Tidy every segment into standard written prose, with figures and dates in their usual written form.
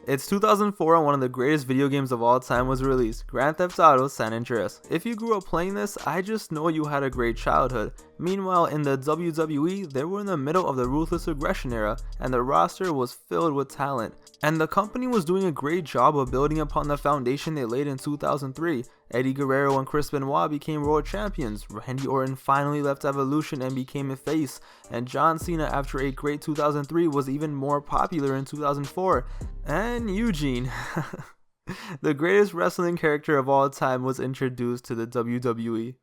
It's 2004 and one of the greatest video games of all time was released, Grand Theft Auto San Andreas. If you grew up playing this, I just know you had a great childhood. Meanwhile, in the WWE, they were in the middle of the Ruthless Aggression era, and the roster was filled with talent. And the company was doing a great job of building upon the foundation they laid in 2003. Eddie Guerrero and Chris Benoit became world champions, Randy Orton finally left Evolution and became a face, and John Cena after a great 2003 was even more popular in 2004. And Euguene, the greatest wrestling character of all time, was introduced to the WWE.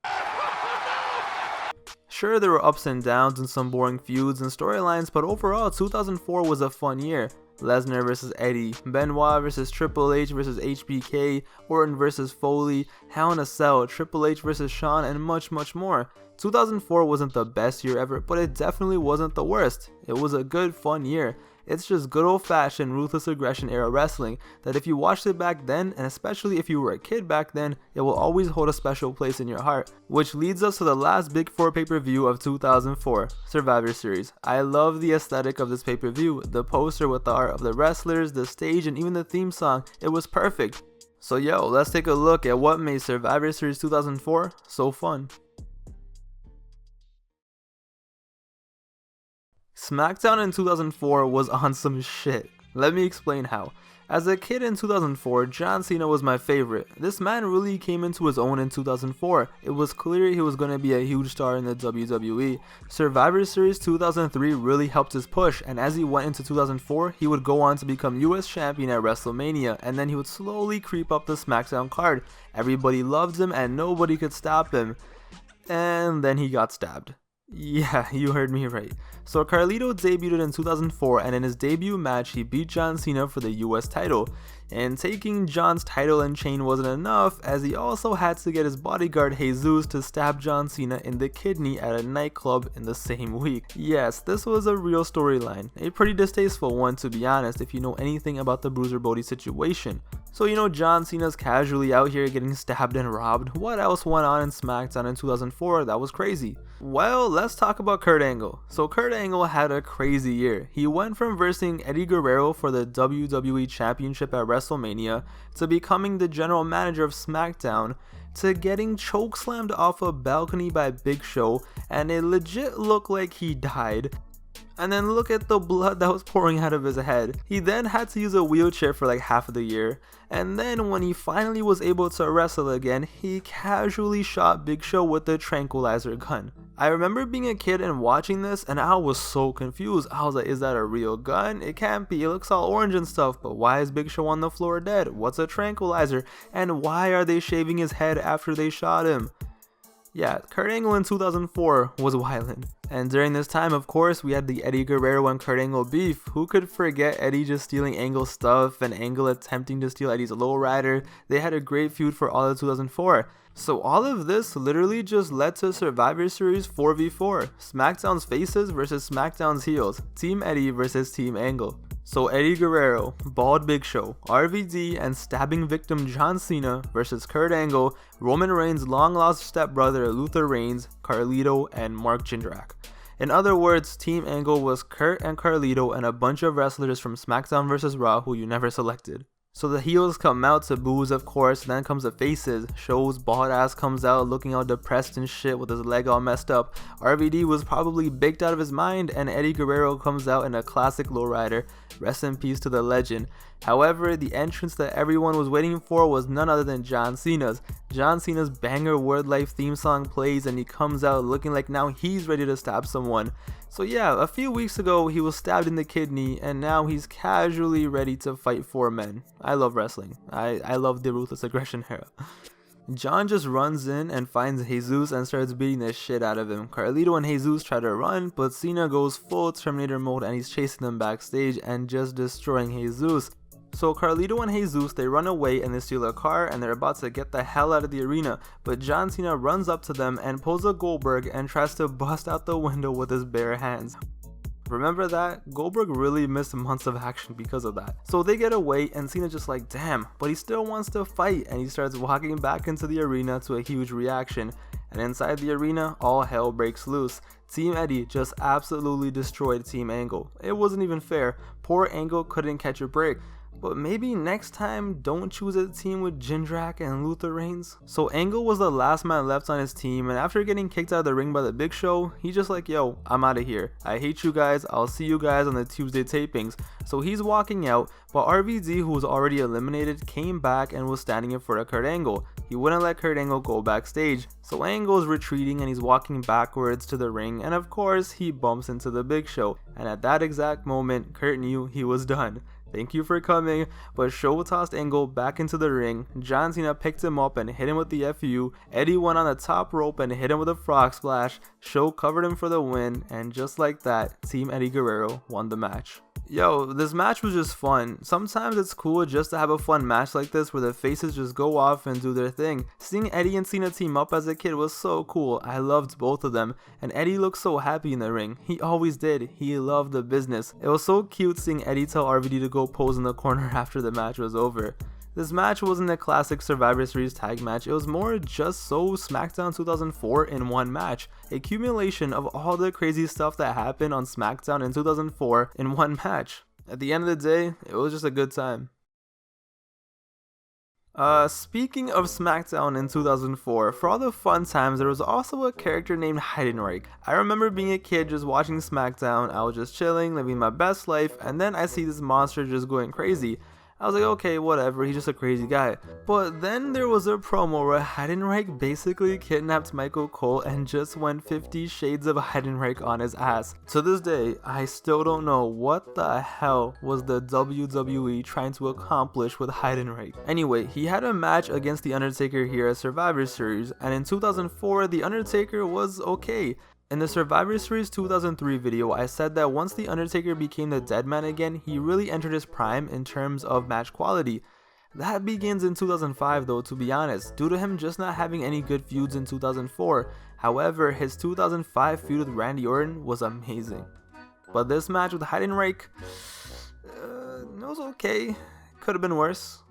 Sure, there were ups and downs and some boring feuds and storylines, but overall 2004 was a fun year. Lesnar vs Eddie, Benoit vs Triple H vs HBK, Orton vs Foley, Hell in a Cell, Triple H vs Shawn, and much more. 2004 wasn't the best year ever, but it definitely wasn't the worst. It was a good fun year. It's just good old fashioned Ruthless Aggression era wrestling that if you watched it back then, and especially if you were a kid back then, it will always hold a special place in your heart. Which leads us to the last Big 4 pay-per-view of 2004, Survivor Series. I love the aesthetic of this pay-per-view, the poster with the art of the wrestlers, the stage, and even the theme song. It was perfect. So yo, let's take a look at what made Survivor Series 2004 so fun. SmackDown in 2004 was on some shit. Let me explain how. As a kid in 2004, John Cena was my favorite. This man really came into his own in 2004. It was clear he was going to be a huge star in the WWE. Survivor Series 2003 really helped his push, and as he went into 2004, he would go on to become US champion at WrestleMania, and then he would slowly creep up the SmackDown card. Everybody loved him and nobody could stop him. And then he got stabbed. Yeah, you heard me right. So Carlito debuted in 2004, and in his debut match he beat John Cena for the US title. And taking John's title and chain wasn't enough, as he also had to get his bodyguard Jesus to stab John Cena in the kidney at a nightclub in the same week. Yes, this was a real storyline, a pretty distasteful one to be honest if you know anything about the Bruiser Brody situation. So you know John Cena's casually out here getting stabbed and robbed. What else went on in SmackDown in 2004 that was crazy? Well, let's talk about Kurt Angle. So Kurt Angle had a crazy year. He went from versing Eddie Guerrero for the WWE Championship at WrestleMania to becoming the general manager of SmackDown to getting chokeslammed off a balcony by Big Show, and it legit looked like he died. And then look at the blood that was pouring out of his head. He then had to use a wheelchair for like half of the year. And then when he finally was able to wrestle again, he casually shot Big Show with a tranquilizer gun. I remember being a kid and watching this and I was so confused. I was like, is that a real gun? It can't be. It looks all orange and stuff. But why is Big Show on the floor dead? What's a tranquilizer? And why are they shaving his head after they shot him? Yeah, Kurt Angle in 2004 was wildin'. And during this time, of course, we had the Eddie Guerrero and Kurt Angle beef. Who could forget Eddie just stealing Angle's stuff and Angle attempting to steal Eddie's lowrider? They had a great feud for all of 2004. So all of this literally just led to Survivor Series 4v4. SmackDown's faces versus SmackDown's heels. Team Eddie versus Team Angle. So Eddie Guerrero, Bald Big Show, RVD, and stabbing victim John Cena versus Kurt Angle, Roman Reigns' long-lost stepbrother Luther Reigns, Carlito, and Mark Jindrak. In other words, Team Angle was Kurt and Carlito and a bunch of wrestlers from SmackDown vs. Raw who you never selected. So the heels come out to boos, of course, then comes the faces. Show's bald ass comes out looking all depressed and shit with his leg all messed up. RVD was probably baked out of his mind, and Eddie Guerrero comes out in a classic lowrider. Rest in peace to the legend. However, the entrance that everyone was waiting for was none other than John Cena's. John Cena's banger Word Life theme song plays and he comes out looking like now he's ready to stab someone. So yeah, a few weeks ago he was stabbed in the kidney and now he's casually ready to fight 4 men. I love wrestling. I love the Ruthless Aggression era. John just runs in and finds Jesus and starts beating the shit out of him. Carlito and Jesus try to run, but Cena goes full Terminator mode and he's chasing them backstage and just destroying Jesus. So Carlito and Jesus, they run away and they steal a car and they're about to get the hell out of the arena, but John Cena runs up to them and pulls a Goldberg and tries to bust out the window with his bare hands. Remember that? Goldberg really missed months of action because of that. So they get away and Cena's just like, damn, but he still wants to fight, and he starts walking back into the arena to a huge reaction. And inside the arena, all hell breaks loose. Team Eddie just absolutely destroyed Team Angle. It wasn't even fair. Poor Angle couldn't catch a break. But maybe next time, don't choose a team with Jindrak and Luther Reigns. So Angle was the last man left on his team, and after getting kicked out of the ring by the Big Show, he's just like, yo, I'm out of here. I hate you guys. I'll see you guys on the Tuesday tapings. So he's walking out, but RVD, who was already eliminated, came back and was standing in front of Kurt Angle. He wouldn't let Kurt Angle go backstage. So Angle is retreating and he's walking backwards to the ring, and of course he bumps into the Big Show. And at that exact moment, Kurt knew he was done. Thank you for coming, but Show tossed Angle back into the ring. John Cena picked him up and hit him with the FU. Eddie went on the top rope and hit him with a frog splash. Show covered him for the win, and just like that, Team Eddie Guerrero won the match. Yo, this match was just fun. Sometimes it's cool just to have a fun match like this where the faces just go off and do their thing. Seeing Eddie and Cena team up as a kid was so cool. I loved both of them, and Eddie looked so happy in the ring. He always did. He loved the business. It was so cute seeing Eddie tell RVD to go pose in the corner after the match was over. This match wasn't a classic Survivor Series tag match, it was more just so SmackDown 2004 in one match. Accumulation of all the crazy stuff that happened on SmackDown in 2004 in one match. At the end of the day, it was just a good time. Speaking of SmackDown in 2004, for all the fun times, there was also a character named Heidenreich. I remember being a kid just watching SmackDown, I was just chilling, living my best life, and then I see this monster just going crazy. I was like, okay, whatever, he's just a crazy guy. But then there was a promo where Heidenreich basically kidnapped Michael Cole and just went 50 Shades of Heidenreich on his ass. To this day, I still don't know what the hell was the WWE trying to accomplish with Heidenreich. Anyway, he had a match against The Undertaker here at Survivor Series, and in 2004, The Undertaker was okay. In the Survivor Series 2003 video, I said that once The Undertaker became the dead man again, he really entered his prime in terms of match quality. That begins in 2005 though, to be honest, due to him just not having any good feuds in 2004. However, his 2005 feud with Randy Orton was amazing. But this match with Heidenreich, it was okay, could have been worse.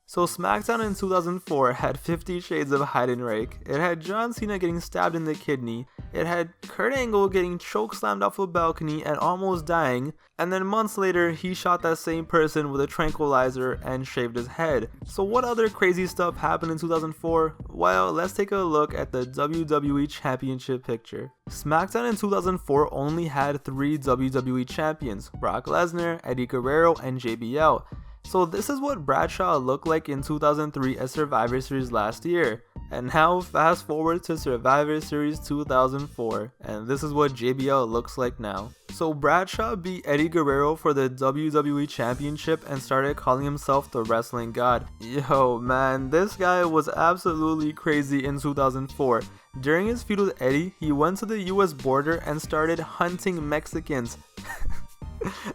So SmackDown in 2004 had 50 Shades of Heidenreich, it had John Cena getting stabbed in the kidney, it had Kurt Angle getting chokeslammed off a balcony and almost dying, and then months later he shot that same person with a tranquilizer and shaved his head. So what other crazy stuff happened in 2004? Well, let's take a look at the WWE Championship picture. SmackDown in 2004 only had 3 WWE champions, Brock Lesnar, Eddie Guerrero, and JBL. So this is what Bradshaw looked like in 2003 at Survivor Series last year. And now fast forward to Survivor Series 2004, and this is what JBL looks like now. So Bradshaw beat Eddie Guerrero for the WWE Championship and started calling himself the Wrestling God. Yo man, this guy was absolutely crazy in 2004. During his feud with Eddie, he went to the US border and started hunting Mexicans.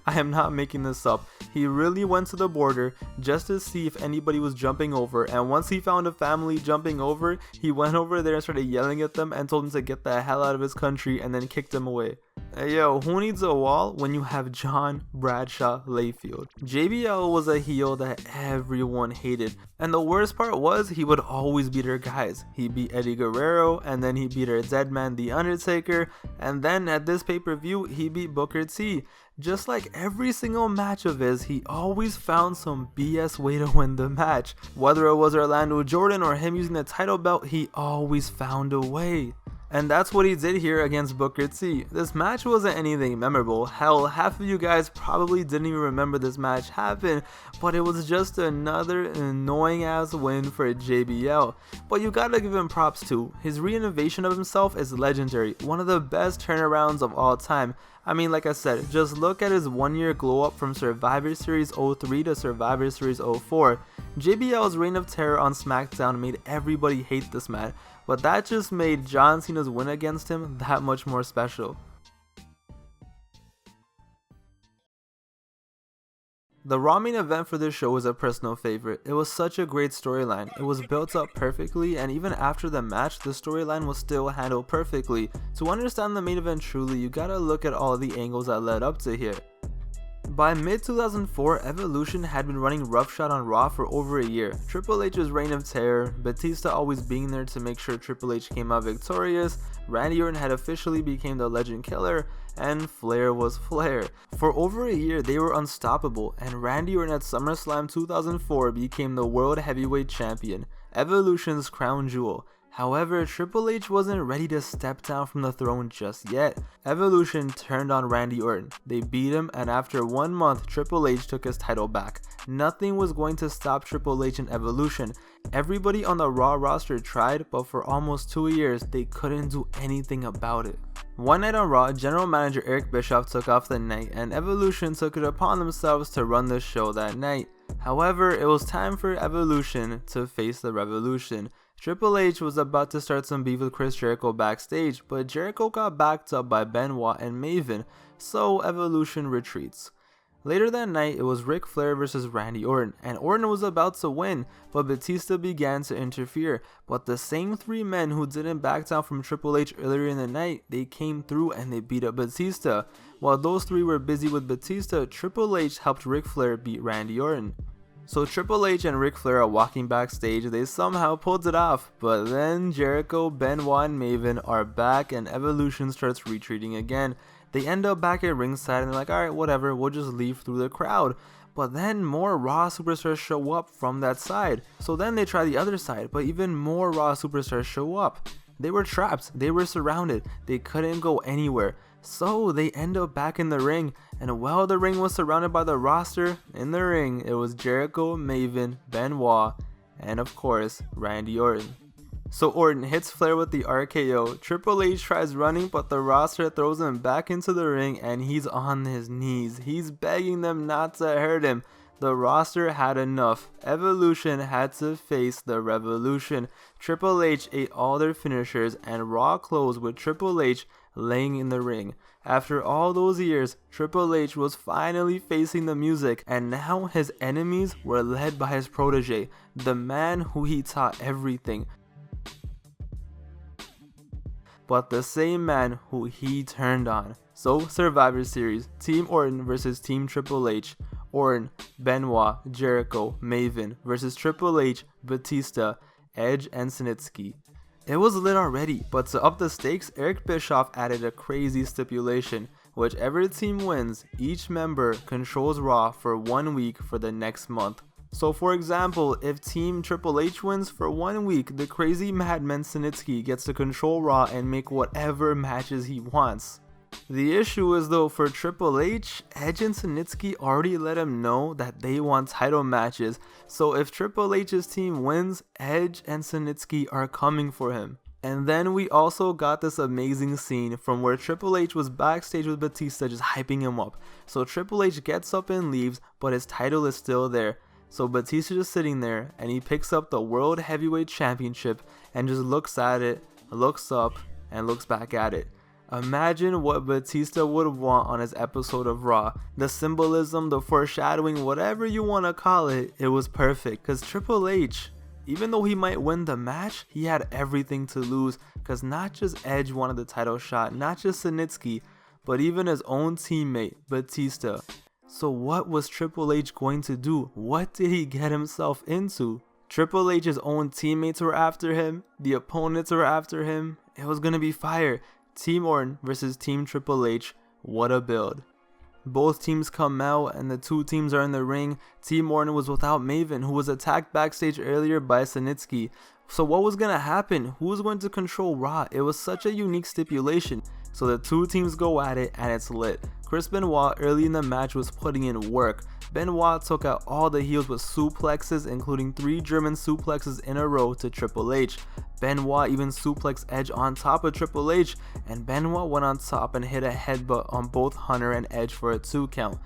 I am not making this up. He really went to the border just to see if anybody was jumping over, and once he found a family jumping over, he went over there and started yelling at them and told them to get the hell out of his country and then kicked them away. Hey, yo, who needs a wall when you have John Bradshaw Layfield? JBL was a heel that everyone hated, and the worst part was he would always beat her guys. He beat Eddie Guerrero, and then he beat her dead man The Undertaker, and then at this pay-per-view he beat Booker T. Just like every single match of his, he always found some BS way to win the match. Whether it was Orlando Jordan or him using the title belt, he always found a way. And that's what he did here against Booker T. This match wasn't anything memorable. Hell, half of you guys probably didn't even remember this match happened, but it was just another annoying ass win for JBL. But you gotta give him props too. His reinnovation of himself is legendary, one of the best turnarounds of all time. I mean, like I said, just look at his 1 year glow up from Survivor Series 03 to Survivor Series 04. JBL's reign of terror on SmackDown made everybody hate this man, but that just made John Cena's win against him that much more special. The Raw main event for this show was a personal favorite. It was such a great storyline. It was built up perfectly, and even after the match, the storyline was still handled perfectly. To understand the main event truly, you gotta look at all the angles that led up to here. By mid-2004, Evolution had been running roughshod on Raw for over a year. Triple H's reign of terror, Batista always being there to make sure Triple H came out victorious, Randy Orton had officially become the Legend Killer, and Flair was Flair. For over a year, they were unstoppable, and Randy Orton at SummerSlam 2004 became the World Heavyweight Champion, Evolution's crown jewel. However, Triple H wasn't ready to step down from the throne just yet. Evolution turned on Randy Orton. They beat him, and after 1 month, Triple H took his title back. Nothing was going to stop Triple H and Evolution. Everybody on the Raw roster tried, but for almost 2 years, they couldn't do anything about it. One night on Raw, General Manager Eric Bischoff took off the night, and Evolution took it upon themselves to run the show that night. However, it was time for Evolution to face the Revolution. Triple H was about to start some beef with Chris Jericho backstage, but Jericho got backed up by Benoit and Maven, so Evolution retreats. Later that night, it was Ric Flair versus Randy Orton, and Orton was about to win, but Batista began to interfere. But the same three men who didn't back down from Triple H earlier in the night, they came through and they beat up Batista. While those three were busy with Batista, Triple H helped Ric Flair beat Randy Orton. So Triple H and Ric Flair are walking backstage, they somehow pulled it off, but then Jericho, Benoit, and Maven are back and Evolution starts retreating again. They end up back at ringside and they're like, alright, whatever, we'll just leave through the crowd. But then more Raw superstars show up from that side. So then they try the other side, but even more Raw superstars show up. They were trapped, they were surrounded, they couldn't go anywhere. So they end up back in the ring, and while the ring was surrounded by the roster, in the ring it was Jericho, Maven, Benoit, and of course Randy Orton. So Orton hits Flair with the RKO, Triple H tries running but the roster throws him back into the ring and he's on his knees. He's begging them not to hurt him. The roster had enough. Evolution had to face the Revolution. Triple H ate all their finishers and Raw closed with Triple H laying in the ring. After all those years, Triple H was finally facing the music, and now his enemies were led by his protege, the man who he taught everything, but the same man who he turned on. So Survivor Series, Team Orton versus Team Triple H. Orton, Benoit, Jericho, Maven versus Triple H, Batista, Edge, and Snitsky. It was lit already, but to up the stakes, Eric Bischoff added a crazy stipulation. Whichever team wins, each member controls Raw for 1 week for the next month. So for example, if Team Triple H wins for 1 week, the crazy madman Snitsky gets to control Raw and make whatever matches he wants. The issue is though, for Triple H, Edge and Snitsky already let him know that they want title matches, so if Triple H's team wins, Edge and Snitsky are coming for him. And then we also got this amazing scene from where Triple H was backstage with Batista just hyping him up. So Triple H gets up and leaves, but his title is still there. So Batista just sitting there and he picks up the World Heavyweight Championship and just looks at it, looks up, and looks back at it. Imagine what Batista would want on his episode of Raw. The symbolism, the foreshadowing, whatever you want to call it, it was perfect. Because Triple H, even though he might win the match, he had everything to lose. Because not just Edge wanted the title shot, not just Snitsky, but even his own teammate, Batista. So what was Triple H going to do? What did he get himself into? Triple H's own teammates were after him. The opponents were after him. It was going to be fire. Team Orton versus Team Triple H, what a build. Both teams come out and the two teams are in the ring. Team Orton was without Maven, who was attacked backstage earlier by Snitsky. So what was going to happen? Who was going to control Raw? It was such a unique stipulation. So the two teams go at it and it's lit. Chris Benoit early in the match was putting in work. Benoit took out all the heels with suplexes, including 3 German suplexes in a row to Triple H. Benoit even suplexed Edge on top of Triple H, and Benoit went on top and hit a headbutt on both Hunter and Edge for a 2 count.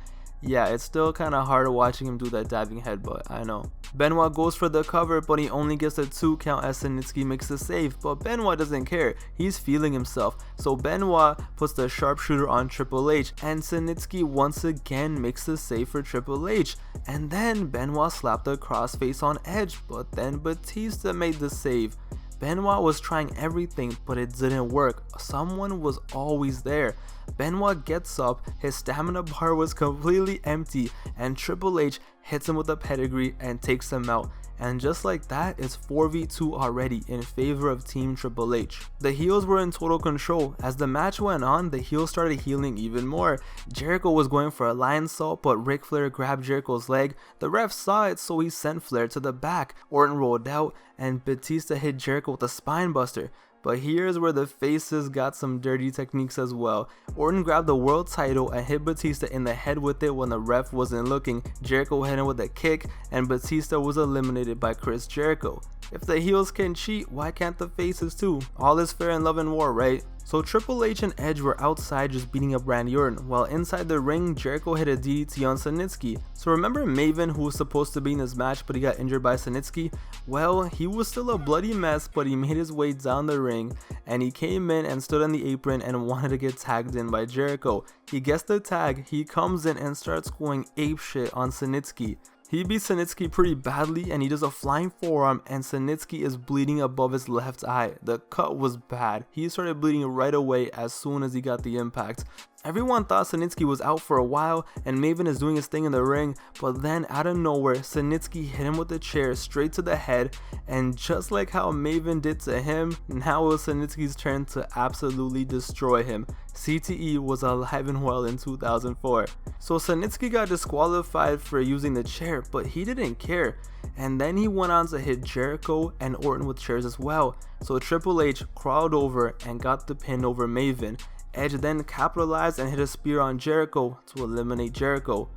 Yeah, it's still kinda hard watching him do that diving headbutt, I know. Benoit goes for the cover, but he only gets a 2 count as Snitsky makes the save, but Benoit doesn't care, he's feeling himself. So Benoit puts the sharpshooter on Triple H, and Snitsky once again makes the save for Triple H. And then Benoit slapped the crossface on Edge, but then Batista made the save. Benoit was trying everything, but it didn't work. Someone was always there. Benoit gets up, his stamina bar was completely empty, and Triple H hits him with a pedigree and takes him out. And just like that, it's 4v2 already in favor of Team Triple H. The heels were in total control. As the match went on, the heels started healing even more. Jericho was going for a lion salt, but Ric Flair grabbed Jericho's leg. The ref saw it, so he sent Flair to the back. Orton rolled out, and Batista hit Jericho with a spine buster. But here's where the faces got some dirty techniques as well. Orton grabbed the world title and hit Batista in the head with it when the ref wasn't looking. Jericho hit him with a kick, and Batista was eliminated by Chris Jericho. If the heels can cheat, why can't the faces too? All is fair in love and war, right? So Triple H and Edge were outside just beating up Randy Orton, while inside the ring, Jericho hit a DDT on Snitsky. So remember Maven, who was supposed to be in this match but he got injured by Snitsky? Well, he was still a bloody mess, but he made his way down the ring and he came in and stood on the apron and wanted to get tagged in by Jericho. He gets the tag, he comes in and starts going apeshit on Snitsky. He beats Snitsky pretty badly and he does a flying forearm and Snitsky is bleeding above his left eye. The cut was bad. He started bleeding right away as soon as he got the impact. Everyone thought Snitsky was out for a while and Maven is doing his thing in the ring, but then out of nowhere Snitsky hit him with a chair straight to the head, and just like how Maven did to him, now it was Snitsky's turn to absolutely destroy him. CTE was alive and well in 2004. So Snitsky got disqualified for using the chair, but he didn't care. And then he went on to hit Jericho and Orton with chairs as well. So Triple H crawled over and got the pin over Maven. Edge then capitalized and hit a spear on Jericho to eliminate Jericho.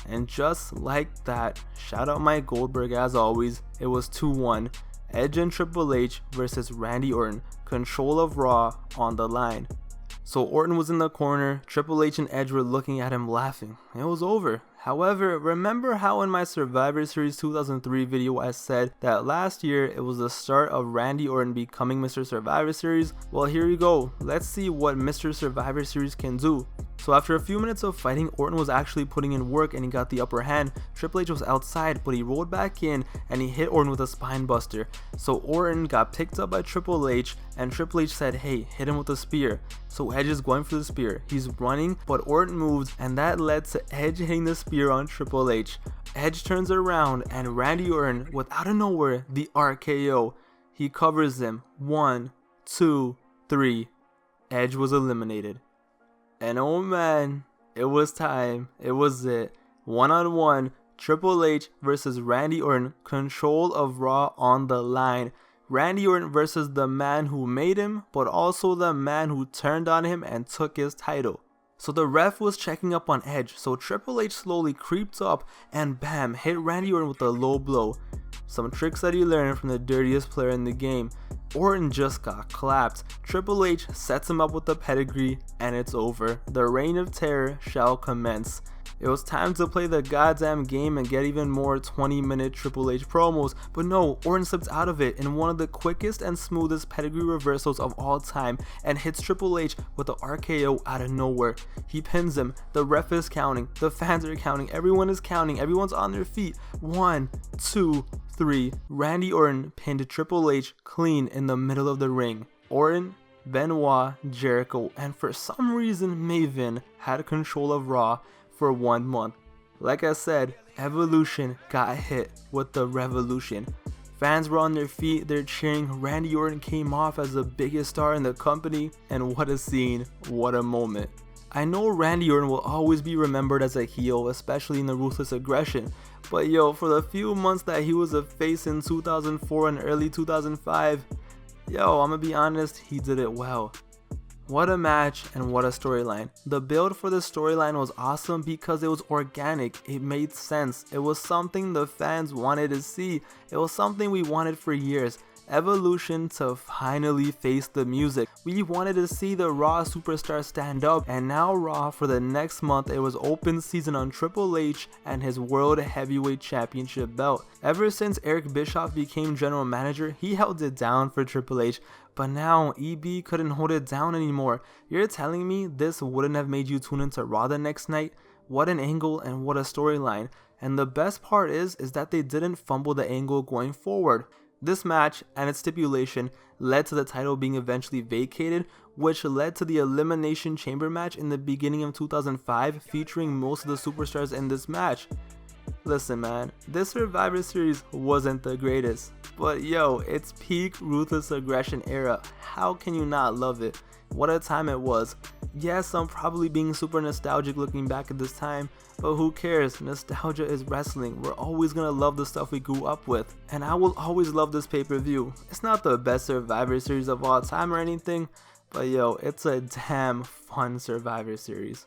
And just like that, shout out Mike Goldberg as always, it was 2-1. Edge and Triple H versus Randy Orton, control of Raw on the line. So Orton was in the corner, Triple H and Edge were looking at him laughing. It was over. However, remember how in my Survivor Series 2003 video I said that last year it was the start of Randy Orton becoming Mr. Survivor Series? Well, here you go. Let's see what Mr. Survivor Series can do. So after a few minutes of fighting, Orton was actually putting in work and he got the upper hand. Triple H was outside, but he rolled back in and he hit Orton with a spine buster. So Orton got picked up by Triple H and Triple H said, hey, hit him with a spear. So Edge is going for the spear. He's running, but Orton moves and that led to Edge hitting the spear on Triple H. Edge turns around and Randy Orton, with out of nowhere, the RKO. He covers him. 1, 2, 3. Edge was eliminated. And oh man, it was time. It was it. 1-on-1, Triple H versus Randy Orton, control of Raw on the line. Randy Orton versus the man who made him, but also the man who turned on him and took his title. So the ref was checking up on Edge, so Triple H slowly creeped up and bam, hit Randy Orton with a low blow. Some tricks that he learned from the dirtiest player in the game. Orton just got clapped. Triple H sets him up with the pedigree and it's over. The reign of terror shall commence. It was time to play the goddamn game and get even more 20-minute Triple H promos, but no, Orton slipped out of it in one of the quickest and smoothest pedigree reversals of all time and hits Triple H with the RKO out of nowhere. He pins him, the ref is counting, the fans are counting, everyone is counting, everyone's on their feet. 1, 2, 3. Randy Orton pinned Triple H clean in the middle of the ring. Orton, Benoit, Jericho, and for some reason Maven had control of Raw for 1 month. Like I said, Evolution got hit with the revolution. Fans were on their feet, they're cheering. Randy Orton came off as the biggest star in the company, and what a scene, what a moment. I know Randy Orton will always be remembered as a heel, especially in the Ruthless Aggression, but yo, for the few months that he was a face in 2004 and early 2005, yo, I'm gonna be honest, he did it well. What a match and what a storyline. The build for the storyline was awesome because it was organic, it made sense, it was something the fans wanted to see, it was something we wanted for years. Evolution to finally face the music. We wanted to see the Raw superstar stand up, and now Raw for the next month it was open season on Triple H and his World Heavyweight Championship belt. Ever since Eric Bischoff became general manager, he held it down for Triple H, but now EB couldn't hold it down anymore. You're telling me this wouldn't have made you tune into Raw the next night? What an angle and what a storyline. And the best part is that they didn't fumble the angle going forward. This match and its stipulation led to the title being eventually vacated, which led to the Elimination Chamber match in the beginning of 2005 featuring most of the superstars in this match. Listen man, this Survivor Series wasn't the greatest, but yo, it's peak ruthless aggression era. How can you not love it? What a time it was. Yes, I'm probably being super nostalgic looking back at this time, but who cares? Nostalgia is wrestling. We're always gonna love the stuff we grew up with, and I will always love this pay-per-view. It's not the best Survivor Series of all time or anything, but yo, it's a damn fun Survivor Series.